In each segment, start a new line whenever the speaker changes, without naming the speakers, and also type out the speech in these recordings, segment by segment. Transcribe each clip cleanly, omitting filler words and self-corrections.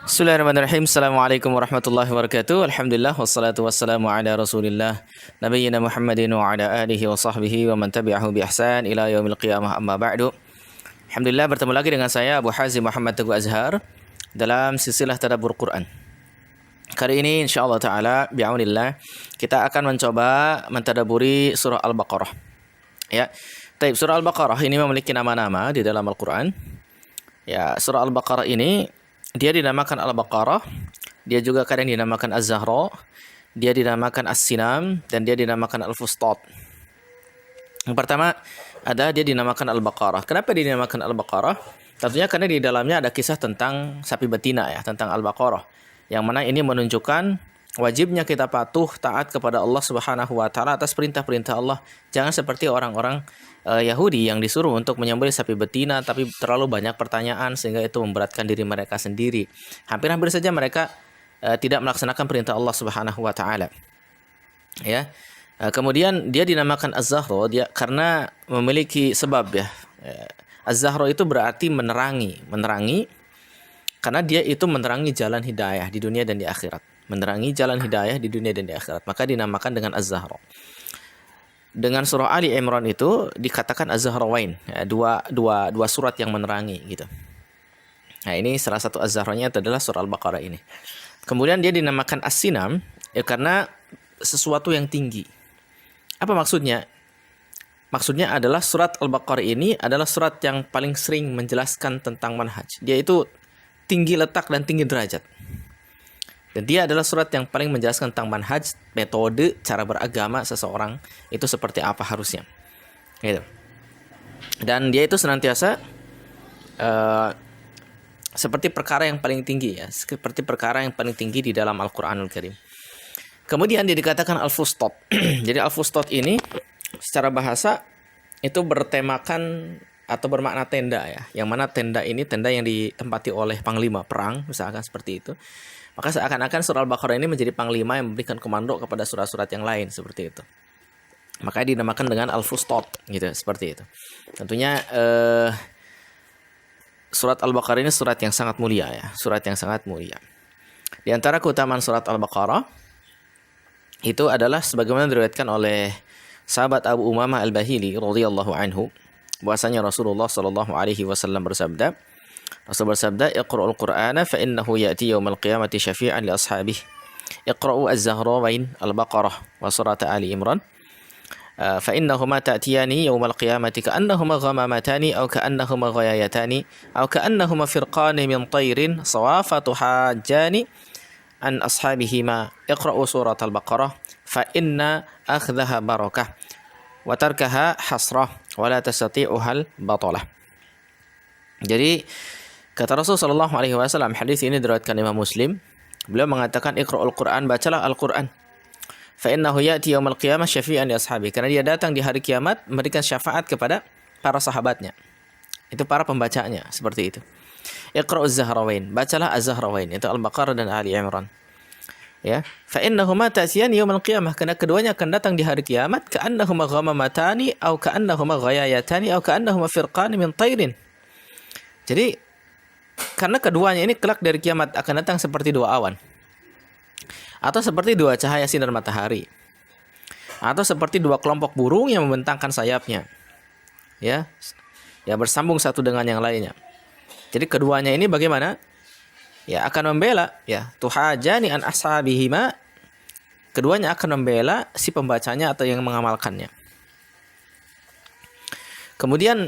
Bismillahirrahmanirrahim. Assalamualaikum warahmatullahi wabarakatuh. Alhamdulillah wassalatu wassalamu ala Rasulillah nabiyyina Muhammadin wa ala alihi wa sahbihi wa man tabi'ahu bi ihsan ila yaumil qiyamah amma ba'du. Alhamdulillah bertemu lagi dengan saya Abu Hazim Muhammad Teguh Azhar dalam silsilah tadabbur Quran. Kali ini insyaallah taala bi'aunillah kita akan mencoba mentadaburi surah Al-Baqarah. Ya. Baik, surah Al-Baqarah ini memiliki nama-nama di dalam Al-Qur'an. Ya, surah Al-Baqarah ini dia dinamakan Al-Baqarah, dia juga kadang dinamakan Az-Zahra, dia dinamakan As-Sinam, dan dia dinamakan Al-Fustat. Yang pertama ada dia dinamakan Al-Baqarah. Kenapa dia dinamakan Al-Baqarah? Tentunya karena di dalamnya ada kisah tentang sapi betina ya, tentang Al-Baqarah. Yang mana ini menunjukkan wajibnya kita patuh taat kepada Allah Subhanahu wa taala atas perintah-perintah Allah. Jangan seperti orang-orang Yahudi yang disuruh untuk menyembelih sapi betina tapi terlalu banyak pertanyaan sehingga itu memberatkan diri mereka sendiri. Hampir-hampir saja mereka tidak melaksanakan perintah Allah Subhanahu wa taala. Ya. Kemudian dia dinamakan Az-Zahra dia karena memiliki sebab ya. Az-Zahra itu berarti menerangi karena dia itu menerangi jalan hidayah di dunia dan di akhirat. Menerangi jalan hidayah di dunia dan di akhirat. Maka dinamakan dengan Az-Zahra. Dengan surah Ali Imran itu dikatakan Az-Zahrawain, ya, dua surat yang menerangi gitu. Nah, ini salah satu Az-Zahranya adalah surah Al-Baqarah ini. Kemudian dia dinamakan As-Sinam ya karena sesuatu yang tinggi. Apa maksudnya? Maksudnya adalah surat Al-Baqarah ini adalah surat yang paling sering menjelaskan tentang manhaj. Dia itu tinggi letak dan tinggi derajat. Dan dia adalah surat yang paling menjelaskan tentang manhaj, metode, cara beragama seseorang itu seperti apa harusnya. Gitu. Dan dia itu senantiasa seperti perkara yang paling tinggi ya, seperti perkara yang paling tinggi di dalam Al-Qur'anul Karim. Kemudian dia dikatakan Al-Fustat. Jadi Al-Fustat ini secara bahasa itu bertemakan atau bermakna tenda ya. Yang mana tenda ini tenda yang ditempati oleh panglima perang, misalkan seperti itu. Maka seakan-akan surah Al-Baqarah ini menjadi panglima yang memberikan komando kepada surat-surat yang lain seperti itu. Makanya dinamakan dengan Al-Fustat gitu, seperti itu. Tentunya surat Al-Baqarah ini surat yang sangat mulia ya, surat yang sangat mulia. Di antara keutamaan surat Al-Baqarah itu adalah sebagaimana diriwayatkan oleh sahabat Abu Umamah Al-Bahili radhiyallahu anhu, bahwasanya Rasulullah sallallahu alaihi wasallam bersabda, Rasul bersabda, "Iqra'ul Qur'ana fa innahu ya'ti yaumal qiyamati syafi'an li ashabihi." Iqra'u Az-Zahrawain Al-Baqarah wa surat Ali Imran. Fa innahuma ta'tiyani yaumal qiyamati ka'annahuma ghamamatani aw ka'annahuma ghayayatani aw ka'annahuma firqani min tayrin sawafatu hajjani an ashabihima. Iqra'u surat Al-Baqarah fa inna akhdaha barakah wa tarkaha hasrah wa la tastati'uha al-batalah. Jadi kata Rasul sallallahu alaihi wasallam, hadis ini diriwayatkan Imam Muslim. Beliau mengatakan Iqra'ul Qur'an, bacalah Al-Qur'an. Fa innahu ya'ti yaumal qiyamah syafi'an li ashabi. Karena dia datang di hari kiamat memberikan syafaat kepada para sahabatnya. Itu para pembacanya, seperti itu. Iqra'uz Zahrawain, bacalah Az-Zahrawain, itu Al-Baqarah dan Ali Imran. Ya, fa innahuma ta'tiyan yaumal qiyamah, karena keduanya akan datang di hari kiamat ka'annahuma ghamamatani aw ka'annahuma ghayayatani aw ka'annahuma firqani min tayrin. Jadi karena keduanya ini kelak dari kiamat akan datang seperti dua awan, atau seperti dua cahaya sinar matahari, atau seperti dua kelompok burung yang membentangkan sayapnya, ya bersambung satu dengan yang lainnya. Jadi keduanya ini bagaimana? Ya akan membela, ya tuhajani an ashabihima. Keduanya akan membela si pembacanya atau yang mengamalkannya. Kemudian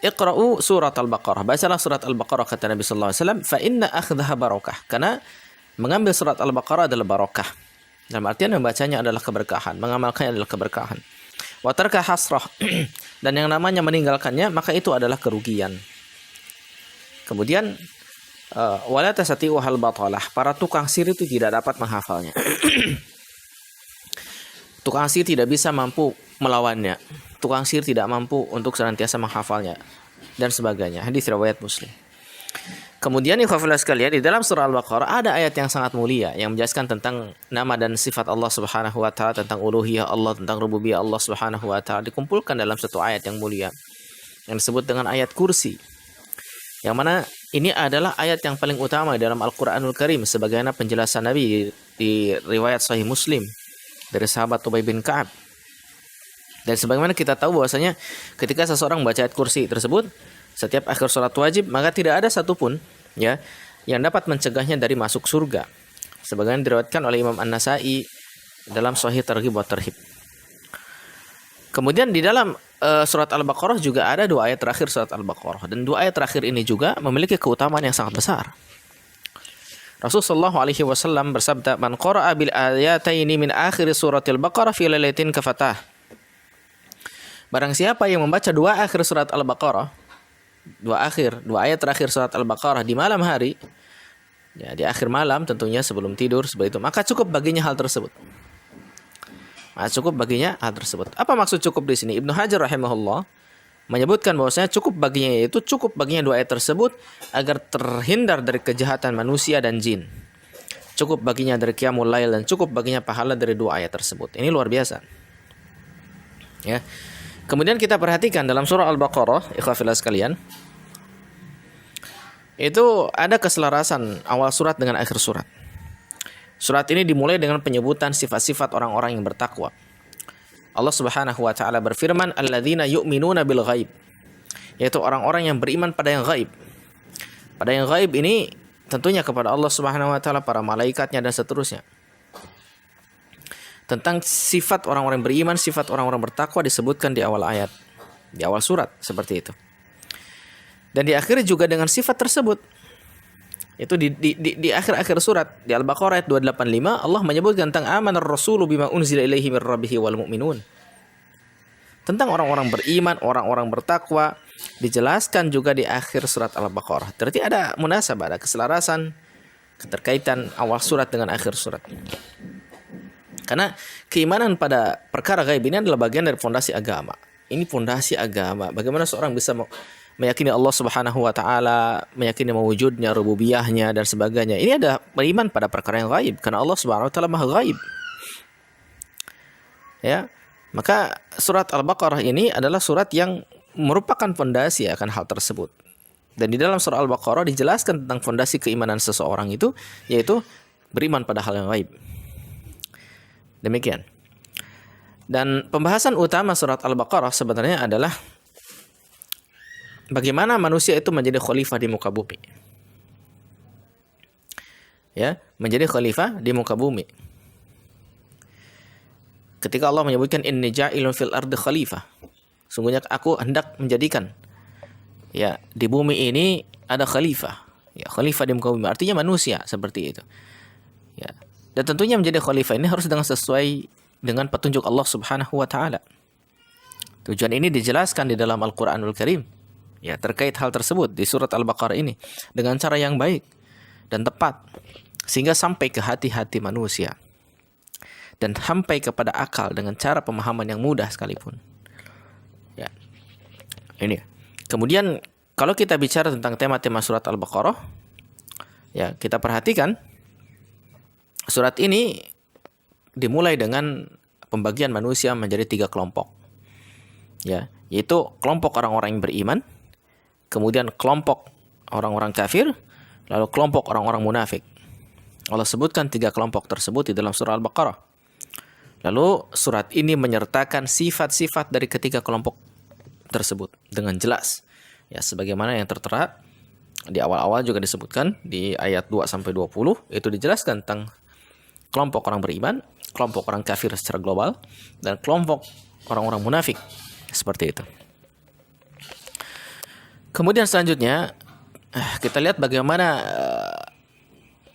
Iqra'u surat Al-Baqarah. Bacalah surat Al-Baqarah kata Nabi sallallahu alaihi wasallam, fa inna akhdaha barakah. Karena mengambil surat Al-Baqarah adalah barakah. Dalam artian membacanya adalah keberkahan, mengamalkannya adalah keberkahan. Wa tarka hasrah. Dan yang namanya meninggalkannya maka itu adalah kerugian. Kemudian wala tasati'u hal batalah. Para tukang sihir itu tidak dapat menghafalnya. Tukang sihir tidak bisa mampu melawannya. Tukang sihir tidak mampu untuk senantiasa menghafalnya dan sebagainya. Hadis riwayat Muslim. Kemudian ikhwafillah sekalian, di dalam surah Al-Baqarah ada ayat yang sangat mulia yang menjelaskan tentang nama dan sifat Allah Subhanahu wa taala, tentang uluhiyah Allah, tentang rububiyah Allah Subhanahu wa taala, dikumpulkan dalam satu ayat yang mulia yang disebut dengan ayat kursi. Yang mana ini adalah ayat yang paling utama dalam Al-Quranul Karim, sebagaimana penjelasan Nabi di riwayat Sahih Muslim dari sahabat Ubay bin Ka'ab. Dan sebagaimana kita tahu bahwasanya ketika seseorang membaca ayat kursi tersebut setiap akhir sholat wajib, maka tidak ada satupun ya yang dapat mencegahnya dari masuk surga. Sebagaimana diriwayatkan oleh Imam An-Nasa'i dalam Sahih Targhib wa Tarhib. Kemudian di dalam surat Al-Baqarah juga ada dua ayat terakhir surat Al-Baqarah, dan dua ayat terakhir ini juga memiliki keutamaan yang sangat besar. Rasulullah SAW bersabda, "Man qara'a bil ayataini min akhir suratil Baqarah fi lailatin kafatah." Barang siapa yang membaca dua akhir surat Al-Baqarah, dua ayat terakhir surat Al-Baqarah di malam hari, ya di akhir malam tentunya sebelum tidur seperti itu, maka cukup baginya hal tersebut. Apa maksud cukup di sini? Ibnu Hajar rahimahullah menyebutkan bahwasanya cukup baginya dua ayat tersebut agar terhindar dari kejahatan manusia dan jin. Cukup baginya dari qiyamul lail, dan cukup baginya pahala dari dua ayat tersebut. Ini luar biasa. Ya. Kemudian kita perhatikan dalam surah Al-Baqarah, ikhwafillah sekalian, itu ada keselarasan awal surat dengan akhir surat. Surat ini dimulai dengan penyebutan sifat-sifat orang-orang yang bertakwa. Allah Subhanahu wa taala berfirman, "Alladzina yu'minuna bil ghaib." Yaitu orang-orang yang beriman pada yang gaib. Pada yang gaib ini tentunya kepada Allah Subhanahu wa taala, para malaikatnya dan seterusnya. Tentang sifat orang-orang beriman, sifat orang-orang bertakwa disebutkan di awal ayat, di awal surat seperti itu. Dan diakhiri juga dengan sifat tersebut. Itu di akhir-akhir surat di Al-Baqarah ayat 285 Allah menyebutkan tentang amanar rasulu bima unzila ilaihi mir rabbihi wal mu'minun. Tentang orang-orang beriman, orang-orang bertakwa dijelaskan juga di akhir surat Al-Baqarah. Berarti ada munasabah, ada keselarasan, keterkaitan awal surat dengan akhir surat. Karena keimanan pada perkara gaib ini adalah bagian dari fondasi agama. Ini fondasi agama. Bagaimana seorang bisa meyakini Allah Subhanahu wa taala, meyakini mewujudnya, rububiyahnya dan sebagainya. Ini ada beriman pada perkara yang gaib karena Allah Subhanahu wa taala Maha gaib. Ya. Maka surat Al-Baqarah ini adalah surat yang merupakan fondasi akan hal tersebut. Dan di dalam surah Al-Baqarah dijelaskan tentang fondasi keimanan seseorang itu, yaitu beriman pada hal yang gaib. Demikian. Dan pembahasan utama surat Al-Baqarah sebenarnya adalah bagaimana manusia itu menjadi khalifah di muka bumi. Ya, menjadi khalifah di muka bumi. Ketika Allah menyebutkan inni ja'ilun fil ardi khalifah. Sungguhnya aku hendak menjadikan ya di bumi ini ada khalifah. Ya, khalifah di muka bumi artinya manusia seperti itu. Ya. Dan tentunya menjadi khalifah ini harus dengan sesuai dengan petunjuk Allah Subhanahu wa taala. Tujuan ini dijelaskan di dalam Al-Qur'anul Karim. Ya, terkait hal tersebut di surat Al-Baqarah ini dengan cara yang baik dan tepat sehingga sampai ke hati-hati manusia dan sampai kepada akal dengan cara pemahaman yang mudah sekalipun. Ya. Ini. Kemudian kalau kita bicara tentang tema-tema surat Al-Baqarah, ya, kita perhatikan surat ini dimulai dengan pembagian manusia menjadi 3 kelompok. Ya, yaitu kelompok orang-orang yang beriman, kemudian kelompok orang-orang kafir, lalu kelompok orang-orang munafik. Allah sebutkan 3 kelompok tersebut di dalam surah Al-Baqarah. Lalu surat ini menyertakan sifat-sifat dari ketiga kelompok tersebut dengan jelas. Ya, sebagaimana yang tertera di awal-awal juga disebutkan di ayat 2 sampai 20 itu dijelaskan tentang kelompok orang beriman, kelompok orang kafir secara global, dan kelompok orang-orang munafik. Seperti itu. Kemudian selanjutnya kita lihat bagaimana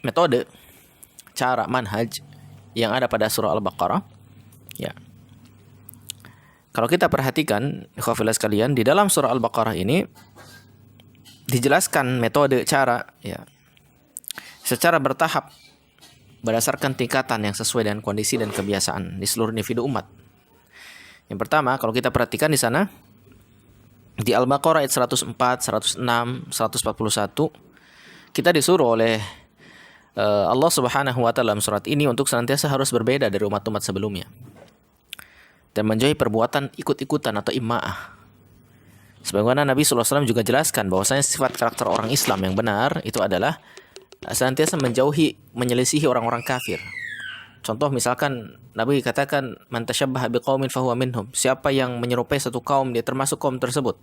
metode, cara, manhaj yang ada pada surah Al-Baqarah. Ya. Kalau kita perhatikan, ikhwafillah sekalian, di dalam surah Al-Baqarah ini dijelaskan metode, cara, ya, secara bertahap berdasarkan tingkatan yang sesuai dengan kondisi dan kebiasaan di seluruh individu umat. Yang pertama, kalau kita perhatikan di sana di Al-Baqarah ayat 104, 106, 141, kita disuruh oleh Allah Subhanahu wa taala dalam surat ini untuk senantiasa harus berbeda dari umat-umat sebelumnya dan menjauhi perbuatan ikut-ikutan atau imma'ah, Sebagaimana Nabi SAW juga jelaskan bahwasanya sifat karakter orang Islam yang benar itu adalah senantiasa menyelisihi orang-orang kafir. Contoh misalkan Nabi katakan man tasyabbaha biqaumin fahuwa minhum. Siapa yang menyerupai satu kaum dia termasuk kaum tersebut.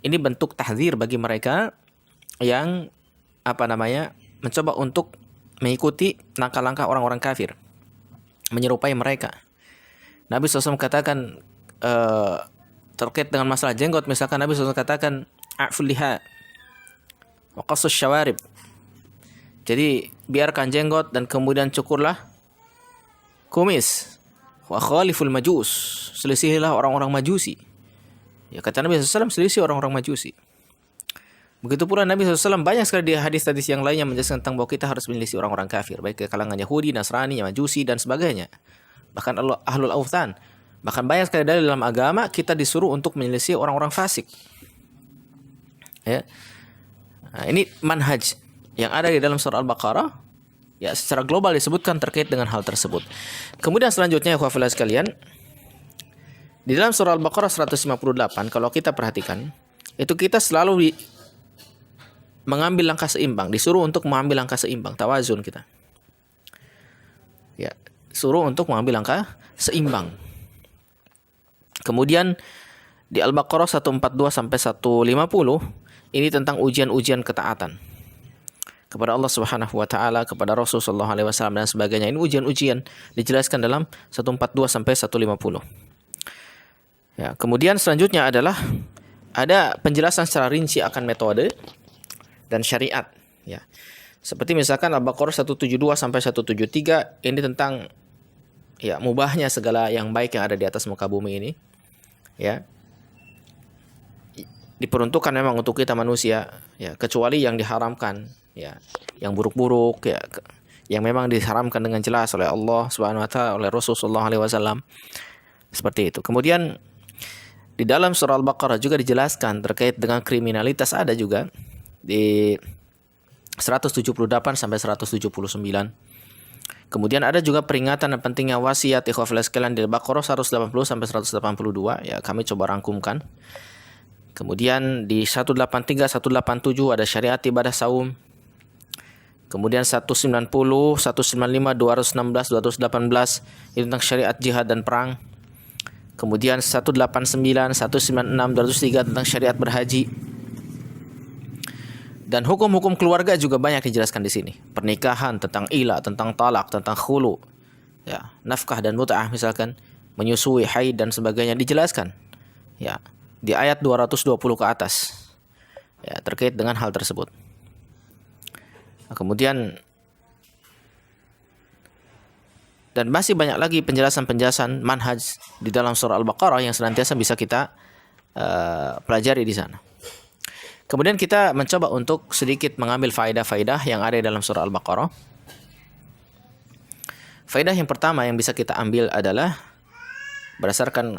Ini bentuk tahdzir bagi mereka yang mencoba untuk mengikuti langkah-langkah orang-orang kafir, menyerupai mereka. Nabi SAW katakan terkait dengan masalah jenggot, misalkan Nabi SAW katakan a'ful liha wa qassus syawarib. Jadi biarkan jenggot dan kemudian cukurlah kumis. Wa khaliful majus, selisihilah orang-orang majusi. Ya kata Nabi SAW, selisih orang-orang majusi. Begitu pula Nabi SAW banyak sekali di hadis-hadis yang lainnya menjelaskan tentang bahwa kita harus menyelisih orang-orang kafir, baik ke kalangan Yahudi, Nasrani, Majusi dan sebagainya. Bahkan ahlul awthan. Bahkan banyak sekali dari dalam agama kita disuruh untuk menyelisih orang-orang fasik. Ya. Nah, ini manhaj yang ada di dalam surah Al-Baqarah. Ya, secara global disebutkan terkait dengan hal tersebut. Kemudian selanjutnya ikhwah sekalian, di dalam surah Al-Baqarah 158 kalau kita perhatikan, itu kita selalu mengambil langkah seimbang, disuruh untuk mengambil langkah seimbang, tawazun kita. Ya, suruh untuk mengambil langkah seimbang. Kemudian di Al-Baqarah 142 sampai 150 ini tentang ujian-ujian ketaatan kepada Allah Subhanahu wa taala, kepada Rasul sallallahu alaihi wasallam dan sebagainya. Ini ujian-ujian dijelaskan dalam 142 sampai 150. Ya, kemudian selanjutnya adalah ada penjelasan secara rinci akan metode dan syariat, ya. Seperti misalkan Al-Baqarah 172 sampai 173 ini tentang ya mubahnya segala yang baik yang ada di atas muka bumi ini. Ya. Diperuntukkan memang untuk kita manusia, ya, kecuali yang diharamkan, ya, yang buruk-buruk, ya, yang memang diharamkan dengan jelas oleh Allah Subhanahu wa taala, oleh Rasul sallallahu alaihi wasallam. Seperti itu. Kemudian di dalam surah Al-Baqarah juga dijelaskan terkait dengan kriminalitas, ada juga di 178 sampai 179. Kemudian ada juga peringatan dan pentingnya wasiat ikhwah sekalian di Al-Baqarah 180 sampai 182, ya kami coba rangkumkan. Kemudian di 183, 187 ada syariat ibadah saum. Kemudian 190, 195, 216, 218 itu tentang syariat jihad dan perang. Kemudian 189, 196, 203 tentang syariat berhaji. Dan hukum-hukum keluarga juga banyak dijelaskan di sini. Pernikahan, tentang ila, tentang talak, tentang khulu, ya, nafkah dan mut'ah misalkan, menyusui, haid dan sebagainya dijelaskan. Ya, di ayat 220 ke atas. Ya, terkait dengan hal tersebut. Nah, kemudian dan masih banyak lagi penjelasan-penjelasan manhaj di dalam surah Al-Baqarah yang senantiasa bisa kita pelajari di sana. Kemudian kita mencoba untuk sedikit mengambil faedah-faedah yang ada di dalam surah Al-Baqarah. Faedah yang pertama yang bisa kita ambil adalah berdasarkan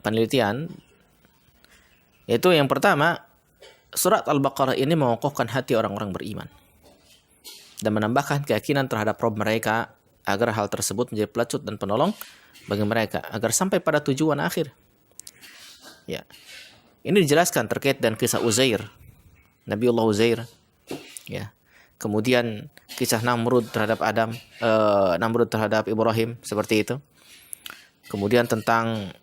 penelitian, yaitu yang pertama, surat Al-Baqarah ini mengokohkan hati orang-orang beriman dan menambahkan keyakinan terhadap Rabb mereka agar hal tersebut menjadi pelecut dan penolong bagi mereka agar sampai pada tujuan akhir. Ya. Ini dijelaskan terkait dengan kisah Uzair, Nabiullah Uzair, ya. Kemudian kisah Namrud terhadap Namrud terhadap Ibrahim, seperti itu. Kemudian tentang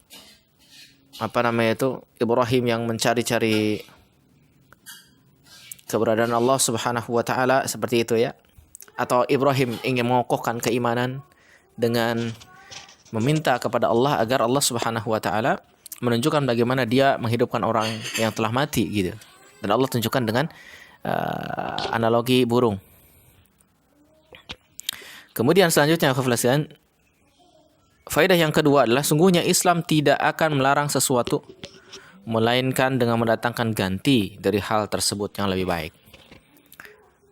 Ibrahim yang mencari-cari keberadaan Allah Subhanahu wa taala, seperti itu, ya. Atau Ibrahim ingin mengokohkan keimanan dengan meminta kepada Allah agar Allah Subhanahu wa taala menunjukkan bagaimana dia menghidupkan orang yang telah mati, gitu. Dan Allah tunjukkan dengan analogi burung. Kemudian selanjutnya faedah yang kedua adalah sungguhnya Islam tidak akan melarang sesuatu melainkan dengan mendatangkan ganti dari hal tersebut yang lebih baik.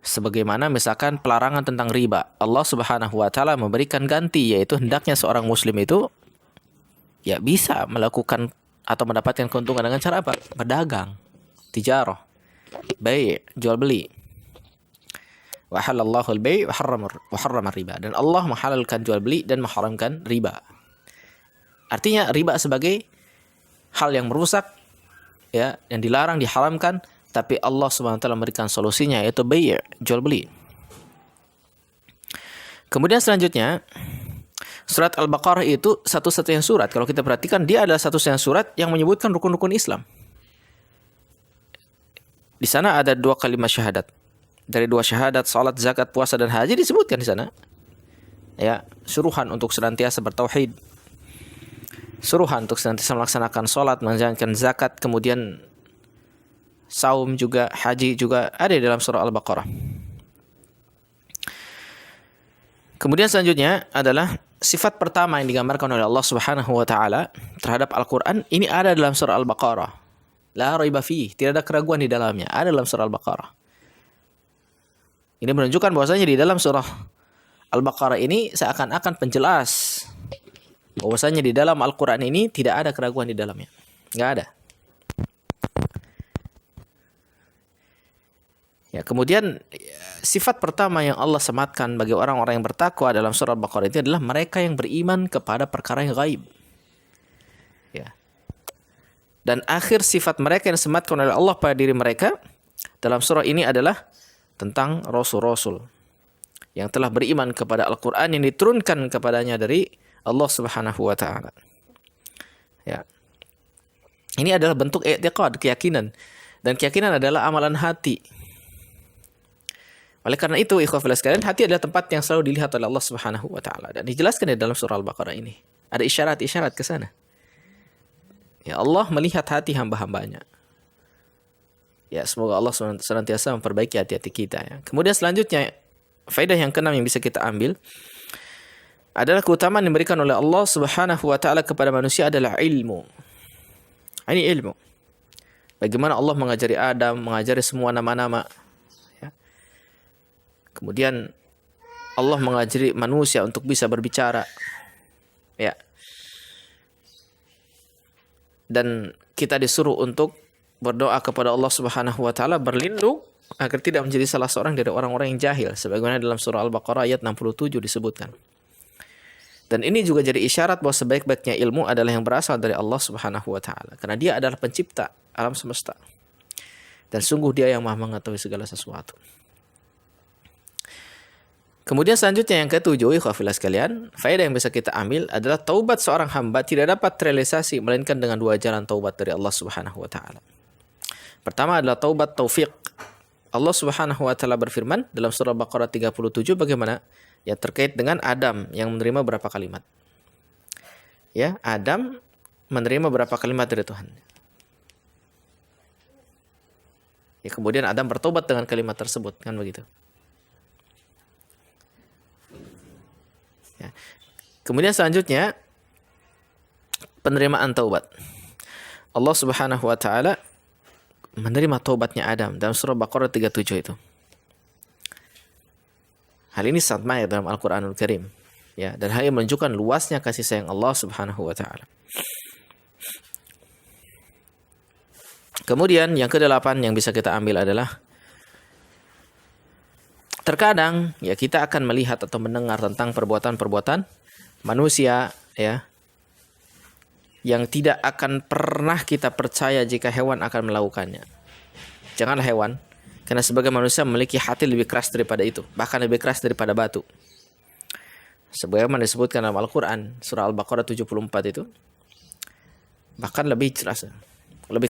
Sebagaimana misalkan pelarangan tentang riba, Allah Subhanahu wa taala memberikan ganti, yaitu hendaknya seorang muslim itu ya bisa melakukan atau mendapatkan keuntungan dengan cara apa? Berdagang, tijarah, bai', jual beli. Wa halallahu al-bai' wa harrama riba. Dan Allah menghalalkan jual beli dan mengharamkan riba. Artinya riba sebagai hal yang merusak ya, yang dilarang, diharamkan, tapi Allah Subhanahu wa taala memberikan solusinya, yaitu bai', jual beli. Kemudian selanjutnya, surat Al-Baqarah itu satu-satunya surat, kalau kita perhatikan, dia adalah satu-satunya surat yang menyebutkan rukun-rukun Islam. Di sana ada 2 kalimat syahadat. Dari 2 syahadat, salat, zakat, puasa, dan haji disebutkan di sana. Ya, suruhan untuk senantiasa bertauhid. Suruhan untuk senantiasa melaksanakan salat, menjalankan zakat, kemudian saum juga, haji juga ada di dalam surah Al-Baqarah. Kemudian selanjutnya adalah sifat pertama yang digambarkan oleh Allah Subhanahu wa taala terhadap Al-Qur'an, ini ada dalam surah Al-Baqarah. La raiba fihi, tidak ada keraguan di dalamnya, ada dalam surah Al-Baqarah. Ini menunjukkan bahwasanya di dalam surah Al-Baqarah ini seakan-akan penjelas bahwasanya di dalam Al-Qur'an ini tidak ada keraguan di dalamnya. Enggak ada. Ya, kemudian sifat pertama yang Allah sematkan bagi orang-orang yang bertakwa dalam surah Al-Baqarah itu adalah mereka yang beriman kepada perkara yang gaib. Ya. Dan akhir sifat mereka yang disematkan oleh Allah pada diri mereka dalam surah ini adalah tentang rasul-rasul yang telah beriman kepada Al-Quran yang diturunkan kepadanya dari Allah Subhanahu wa taala. Ya. Ini adalah bentuk i'tiqad, keyakinan. Dan keyakinan adalah amalan hati. Oleh karena itu, ikhwah fillah sekalian, hati adalah tempat yang selalu dilihat oleh Allah Subhanahu wa taala, dan dijelaskan di dalam surah Al-Baqarah ini. Ada isyarat-isyarat ke sana. Ya, Allah melihat hati hamba-hambanya. Ya, semoga Allah senantiasa memperbaiki hati-hati kita ya. Kemudian selanjutnya, faedah yang keenam yang bisa kita ambil adalah keutamaan yang diberikan oleh Allah Subhanahu wa taala kepada manusia adalah ilmu. Ini ilmu. Bagaimana Allah mengajari Adam, mengajari semua nama-nama. Ya. Kemudian Allah mengajari manusia untuk bisa berbicara. Ya. Dan kita disuruh untuk berdoa kepada Allah Subhanahu wa taala berlindung agar tidak menjadi salah seorang dari orang-orang yang jahil, sebagaimana dalam surah Al-Baqarah ayat 67 disebutkan. Dan ini juga jadi isyarat bahwa sebaik-baiknya ilmu adalah yang berasal dari Allah Subhanahu wa taala, karena Dia adalah pencipta alam semesta. Dan sungguh Dia yang Maha mengetahui segala sesuatu. Kemudian selanjutnya yang ketujuh, ikhwah fillah sekalian, faedah yang bisa kita ambil adalah taubat seorang hamba tidak dapat terrealisasi melainkan dengan 2 jalan taubat dari Allah Subhanahu wa taala. Pertama adalah taubat taufik. Allah Subhanahu wa taala berfirman dalam surah Baqarah 37 bagaimana? Ya, terkait dengan Adam yang menerima berapa kalimat. Ya, Adam menerima berapa kalimat dari Tuhan. Ya, kemudian Adam bertobat dengan kalimat tersebut, kan begitu. Ya. Kemudian selanjutnya penerimaan taubat. Allah Subhanahu wa taala menerima taubatnya Adam dalam surah Baqarah 37 itu. Hal ini sangat banyak dalam Al-Qur'anul Karim. Ya, dan hal ini menunjukkan luasnya kasih sayang Allah Subhanahu wa taala. Kemudian yang ke-8 yang bisa kita ambil adalah terkadang ya kita akan melihat atau mendengar tentang perbuatan-perbuatan manusia ya yang tidak akan pernah kita percaya jika hewan akan melakukannya. Janganlah hewan, karena sebagai manusia memiliki hati lebih keras daripada itu, bahkan lebih keras daripada batu. Sebagaimana disebutkan dalam Al-Quran surah Al-Baqarah 74 itu, bahkan lebih keras.